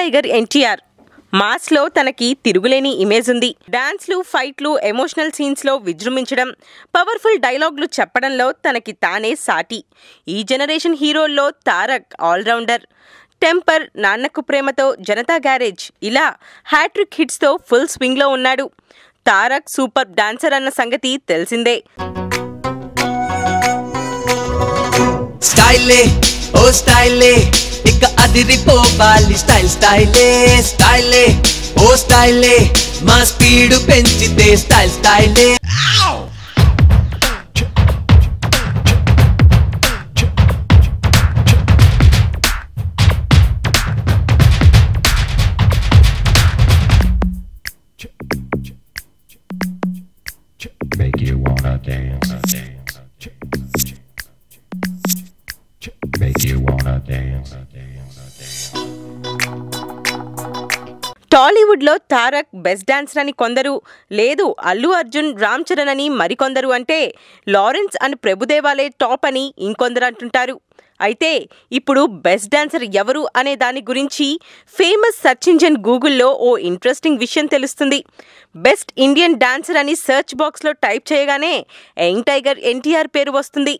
Tiger NTR mass లో తనకి తిరుగులేని ఇమేజ్ ఉంది. డాన్స్లు, ఫైట్లు, ఎమోషనల్ సీన్స్ లో విజృంభించడం, పవర్ఫుల్ డైలాగులు చెప్పడంలో తనకి తానే సాటి. ఈ generation హీరోల్లో Tarak allrounder. Temper, Nannaku Prematho, Janata garage ఇలా హ్యాట్రిక్ హిట్స్ తో ఫుల్ స్వింగ్ లో ఉన్నాడు. తారక్ సూపర్ డాన్సర్ అన్న సంగతి తెలిసిందే. స్టైలే ఓ స్టైలే ఇక అదిరిపోవాలి స్టైల్ స్టైలే స్టైలే ఓ స్టైలే మా స్పీడ్ పెంచితే స్టైల్ స్టైలే Make you wanna dance. Make you wanna dance. Tollywood లో తారక్ బెస్ట్ డాన్సర్ అని కొందరు, లేదు అల్లు అర్జున్, రామ్ చరణ్ అని మరికొందరు అంటే లారెన్స్ అండ్ ప్రభుదేవాలే టాప్ అని ఇంకొందరు అంటుంటారు. అయితే ఇప్పుడు బెస్ట్ డాన్సర్ ఎవరు అనే దాని గురించి ఫేమస్ సెర్చ్ ఇంజిన్ గూగుల్లో ఓ ఇంట్రెస్టింగ్ విషయం తెలుస్తుంది. బెస్ట్ ఇండియన్ డాన్సర్ అని సెర్చ్ బాక్స్లో టైప్ చేయగానే యంగ్ టైగర్ ఎన్టీఆర్ పేరు వస్తుంది.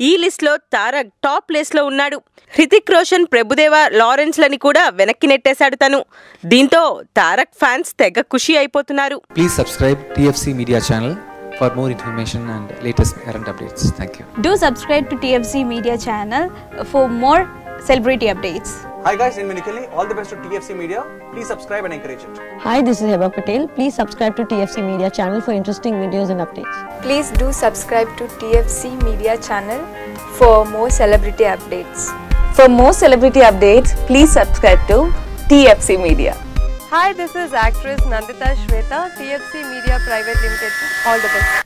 ఈ లిస్ట్ లో తారక్ టాప్ ప్లేస్ లో ఉన్నాడు. హృతిక్ రోషన్, ప్రభుదేవా, లారెన్స్ లని కూడా వెనక్కి నెట్టేశాడు తను. దీంతో తారక్ ఫ్యాన్స్ తెగ ఖుషి అయిపోతున్నారు. Please subscribe TFC Media channel for more information and latest current updates. Thank you. Do subscribe to TFC Media channel for more celebrity updates. Hi guys, I'm Minikali. All the best to TFC Media. Please subscribe and encourage it. Hi, this is Heba Patel. Please subscribe to TFC Media channel for interesting videos and updates. Please do subscribe to TFC Media channel for more celebrity updates. For more celebrity updates, please subscribe to TFC Media. Hi, this is actress Nandita Shweta, TFC Media Private Limited. All the best.